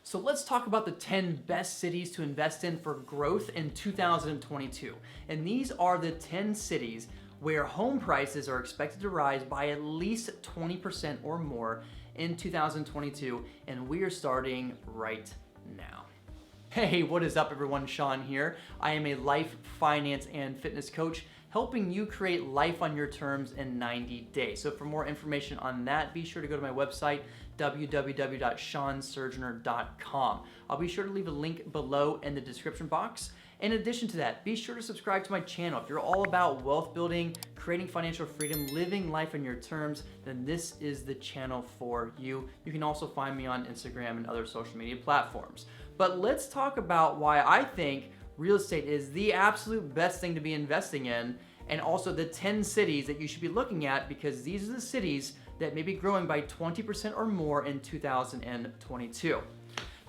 So let's talk about the 10 best cities to invest in for growth in 2022. And these are the 10 cities where home prices are expected to rise by at least 20% or more in 2022, and we are starting right now. Hey, what is up everyone? Shaun here. I am a life, finance, and fitness coach helping you create life on your terms in 90 days. So for more information on that, be sure to go to my website, www.shaunsurgener.com. I'll be sure to leave a link below in the description box. In addition to that, be sure to subscribe to my channel. If you're all about wealth building, creating financial freedom, living life on your terms, then this is the channel for you. You can also find me on Instagram and other social media platforms. But let's talk about why I think real estate is the absolute best thing to be investing in, and also the 10 cities that you should be looking at, because these are the cities that may be growing by 20% or more in 2022.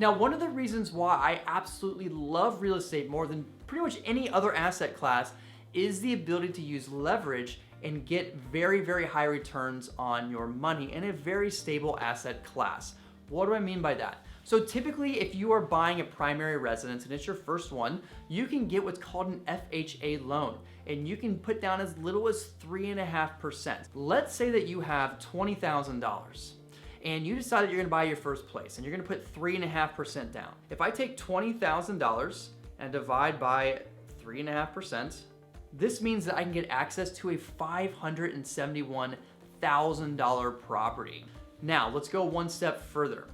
Now, one of the reasons why I absolutely love real estate more than pretty much any other asset class is the ability to use leverage and get very, very high returns on your money in a very stable asset class. What do I mean by that? So typically, if you are buying a primary residence and it's your first one, you can get what's called an FHA loan, and you can put down as little as 3.5%. Let's say that you have $20,000 and you decide that you're gonna buy your first place and you're gonna put 3.5% down. If I take $20,000 and divide by 3.5%, this means that I can get access to a $571,000 property. Now, let's go one step further.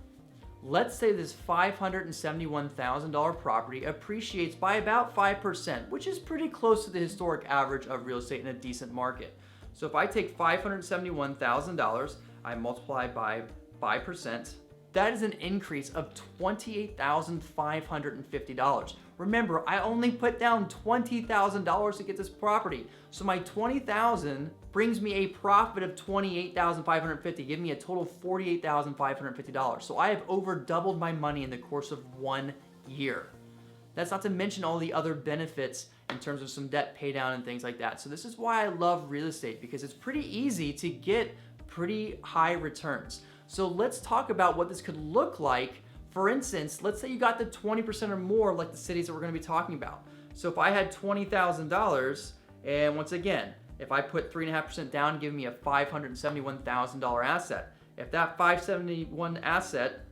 Let's say this $571,000 property appreciates by about 5%, which is pretty close to the historic average of real estate in a decent market. So if I take $571,000, I multiply by 5%, that is an increase of $28,550. Remember, I only put down $20,000 to get this property. So my $20,000 brings me a profit of $28,550, giving me a total of $48,550. So I have over doubled my money in the course of 1 year. That's not to mention all the other benefits in terms of some debt pay down and things like that. So this is why I love real estate, because it's pretty easy to get pretty high returns. So let's talk about what this could look like. For instance, let's say you got the 20% or more, like the cities that we're gonna be talking about. So if I had $20,000, and once again, if I put 3.5% down, giving me a $571,000 asset. If that 571 asset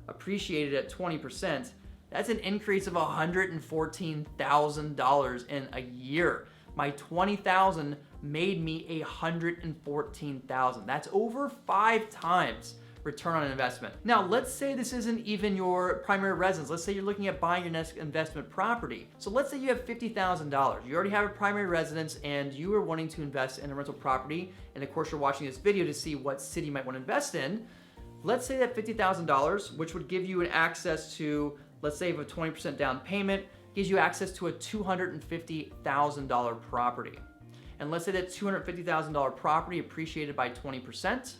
appreciated at 20%, that's an increase of $114,000 in a year. My $20,000 made me $114,000. That's over 5 times return on investment. Now, let's say this isn't even your primary residence. Let's say you're looking at buying your next investment property. So let's say you have $50,000. You already have a primary residence and you are wanting to invest in a rental property. And of course, you're watching this video to see what city you might want to invest in. Let's say that $50,000, which would give you an access to, let's say, a 20% down payment, gives you access to a $250,000 property. And let's say that $250,000 property appreciated by 20%,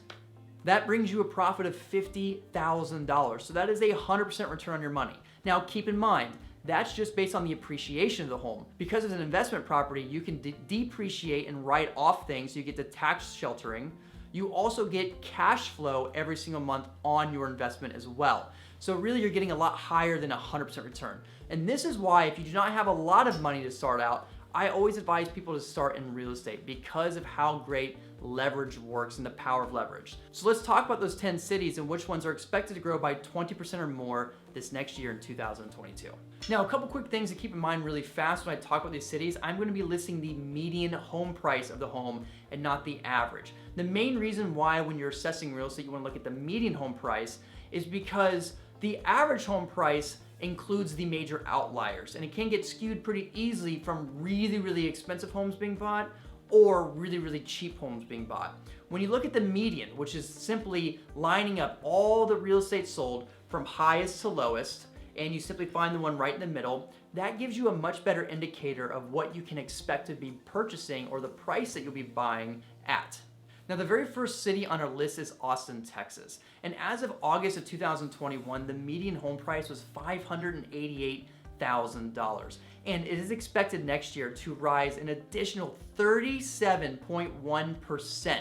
that brings you a profit of $50,000. So that is a 100% return on your money. Now keep in mind, that's just based on the appreciation of the home. Because it's an investment property, you can depreciate and write off things, so you get the tax sheltering. You also get cash flow every single month on your investment as well. So really you're getting a lot higher than a 100% return. And this is why, if you do not have a lot of money to start out, I always advise people to start in real estate because of how great leverage works and the power of leverage. So let's talk about those 10 cities and which ones are expected to grow by 20% or more this next year in 2022. Now, a couple quick things to keep in mind really fast when I talk about these cities. I'm going to be listing the median home price of the home and not the average. The main reason why when you're assessing real estate you want to look at the median home price is because the average home price includes the major outliers, and it can get skewed pretty easily from really, really expensive homes being bought or really, really cheap homes being bought. When you look at the median, which is simply lining up all the real estate sold from highest to lowest, and you simply find the one right in the middle, that gives you a much better indicator of what you can expect to be purchasing or the price that you'll be buying at. Now, the very first city on our list is Austin, Texas. And as of August of 2021, the median home price was $588,000. And it is expected next year to rise an additional 37.1%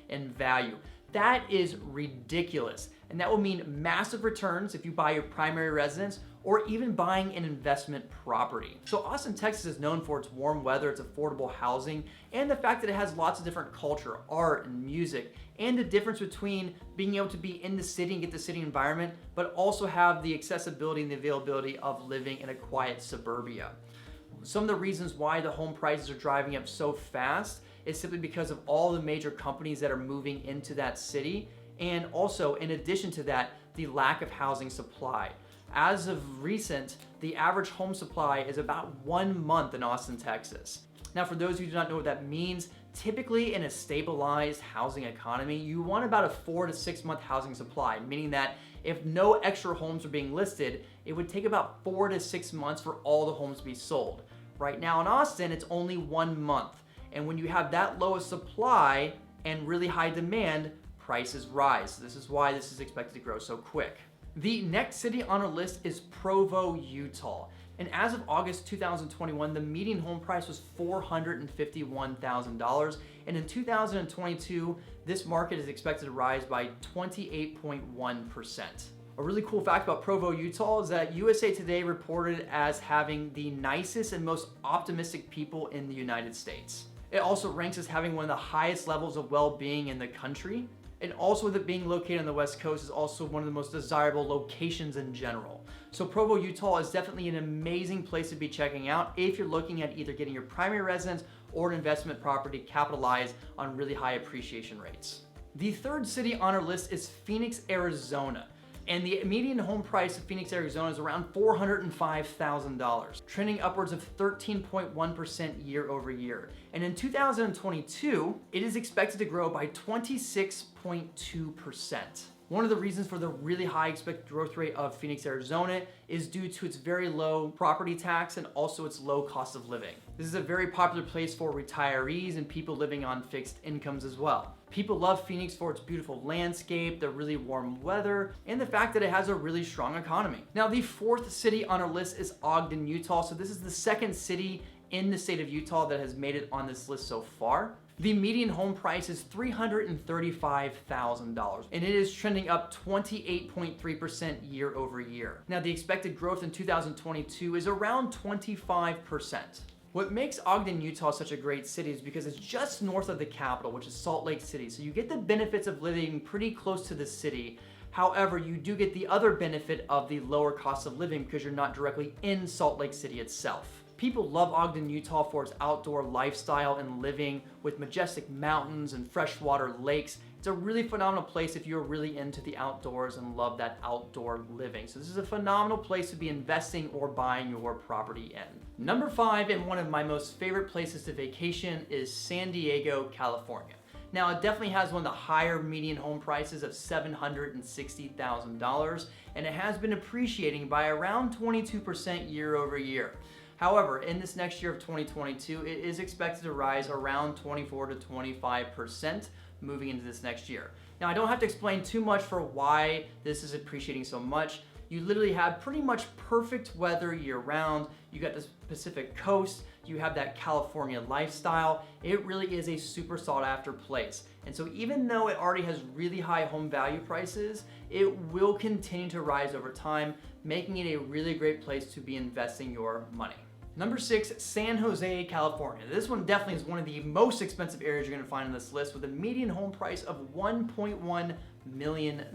in value. That is ridiculous. And that will mean massive returns if you buy your primary residence or even buying an investment property. So Austin, Texas is known for its warm weather, its affordable housing, and the fact that it has lots of different culture, art, and music, and the difference between being able to be in the city and get the city environment, but also have the accessibility and the availability of living in a quiet suburbia. Some of the reasons why the home prices are driving up so fast is simply because of all the major companies that are moving into that city, and also, in addition to that, the lack of housing supply. As of recent, the average home supply is about 1 month in Austin, Texas. Now, for those who do not know what that means, typically in a stabilized housing economy, you want about a 4 to 6 month housing supply, meaning that if no extra homes are being listed, it would take about 4 to 6 months for all the homes to be sold. Right now in Austin, it's only 1 month. And when you have that low a supply and really high demand, prices rise. This is why this is expected to grow so quick. The next city on our list is Provo, Utah. And as of August 2021, the median home price was $451,000. And in 2022, this market is expected to rise by 28.1%. A really cool fact about Provo, Utah is that USA Today reported it as having the nicest and most optimistic people in the United States. It also ranks as having one of the highest levels of well-being in the country. And also with it being located on the West Coast is also one of the most desirable locations in general. So Provo, Utah is definitely an amazing place to be checking out if you're looking at either getting your primary residence or an investment property capitalized on really high appreciation rates. The third city on our list is Phoenix, Arizona. And the median home price of Phoenix, Arizona is around $405,000, trending upwards of 13.1% year over year. And in 2022, it is expected to grow by 26.2%. One of the reasons for the really high expected growth rate of Phoenix, Arizona is due to its very low property tax and also its low cost of living. This is a very popular place for retirees and people living on fixed incomes as well. People love Phoenix for its beautiful landscape, the really warm weather, and the fact that it has a really strong economy. Now, the fourth city on our list is Ogden, Utah. So this is the second city in the state of Utah that has made it on this list so far. The median home price is $335,000, and it is trending up 28.3% year over year. Now, the expected growth in 2022 is around 25%. What makes Ogden, Utah such a great city is because it's just north of the capital, which is Salt Lake City. So you get the benefits of living pretty close to the city. However, you do get the other benefit of the lower cost of living because you're not directly in Salt Lake City itself. People love Ogden, Utah for its outdoor lifestyle and living with majestic mountains and freshwater lakes. It's a really phenomenal place if you're really into the outdoors and love that outdoor living. So this is a phenomenal place to be investing or buying your property in. Number 5, and one of my most favorite places to vacation, is San Diego, California. Now, it definitely has one of the higher median home prices of $760,000, and it has been appreciating by around 22% year over year. However, in this next year of 2022, it is expected to rise around 24 to 25% moving into this next year. Now, I don't have to explain too much for why this is appreciating so much. You literally have pretty much perfect weather year round. You got the Pacific coast, you have that California lifestyle. It really is a super sought after place. And so even though it already has really high home value prices, it will continue to rise over time, making it a really great place to be investing your money. Number 6, San Jose, California. This one definitely is one of the most expensive areas you're gonna find on this list with a median home price of $1.1 million.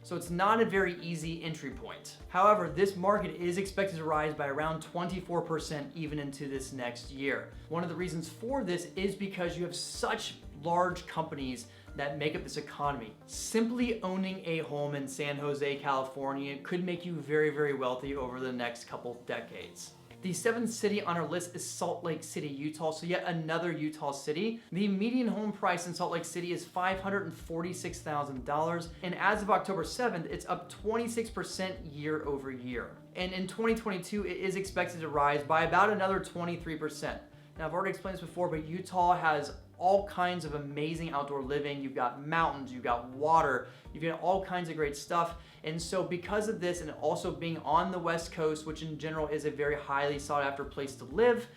So it's not a very easy entry point. However, this market is expected to rise by around 24% even into this next year. One of the reasons for this is because you have such large companies that make up this economy. Simply owning a home in San Jose, California could make you very, very wealthy over the next couple decades. The 7th city on our list is Salt Lake City, Utah, so yet another Utah city. The median home price in Salt Lake City is $546,000, and as of October 7th, it's up 26% year over year. And in 2022, it is expected to rise by about another 23%. Now, I've already explained this before, but Utah has all kinds of amazing outdoor living. You've got mountains, you've got water, you've got all kinds of great stuff. And so because of this, and also being on the West Coast, which in general is a very highly sought after place to live,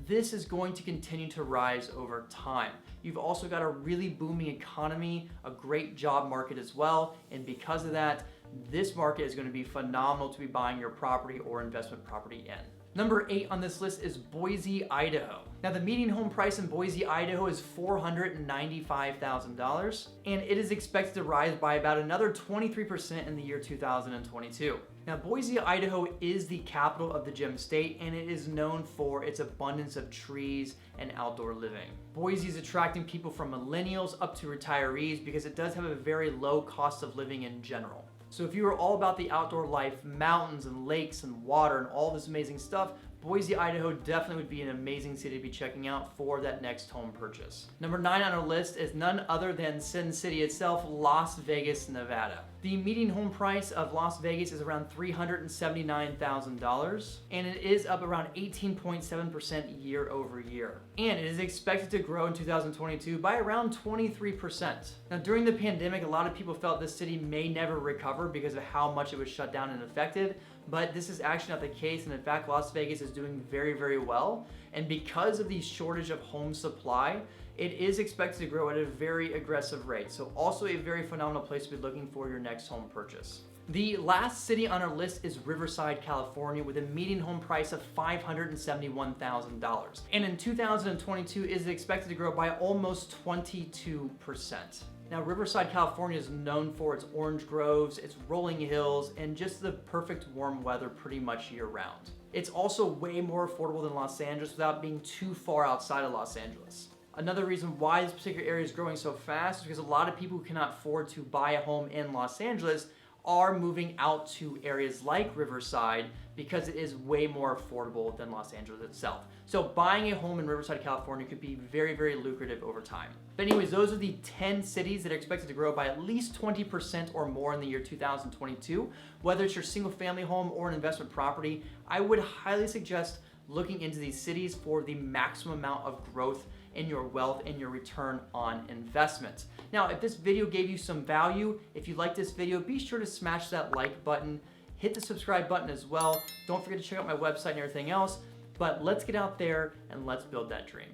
this is going to continue to rise over time. You've also got a really booming economy, a great job market as well, and because of that, this market is going to be phenomenal to be buying your property or investment property in. Number 8 on this list is Boise, Idaho. Now the median home price in Boise, Idaho is $495,000, and it is expected to rise by about another 23% in the year 2022. Now Boise, Idaho is the capital of the Gem State, and it is known for its abundance of trees and outdoor living. Boise is attracting people from millennials up to retirees because it does have a very low cost of living in general. So if you are all about the outdoor life, mountains and lakes and water and all this amazing stuff, Boise, Idaho definitely would be an amazing city to be checking out for that next home purchase. Number 9 on our list is none other than Sin City itself, Las Vegas, Nevada. The median home price of Las Vegas is around $379,000, and it is up around 18.7% year over year. And it is expected to grow in 2022 by around 23%. Now during the pandemic, a lot of people felt this city may never recover because of how much it was shut down and affected, but this is actually not the case, and in fact, Las Vegas is doing very, very well. And because of the shortage of home supply, it is expected to grow at a very aggressive rate. So also a very phenomenal place to be looking for your next home purchase. The last city on our list is Riverside, California, with a median home price of $571,000. And in 2022, it is expected to grow by almost 22%. Now, Riverside, California is known for its orange groves, its rolling hills, and just the perfect warm weather pretty much year round. It's also way more affordable than Los Angeles without being too far outside of Los Angeles. Another reason why this particular area is growing so fast is because a lot of people who cannot afford to buy a home in Los Angeles are moving out to areas like Riverside because it is way more affordable than Los Angeles itself. So buying a home in Riverside, California could be very, very lucrative over time. But anyways, those are the 10 cities that are expected to grow by at least 20% or more in the year 2022. Whether it's your single family home or an investment property, I would highly suggest looking into these cities for the maximum amount of growth in your wealth and your return on investment. Now, if this video gave you some value, if you like this video, be sure to smash that like button, hit the subscribe button as well. Don't forget to check out my website and everything else, but let's get out there and let's build that dream.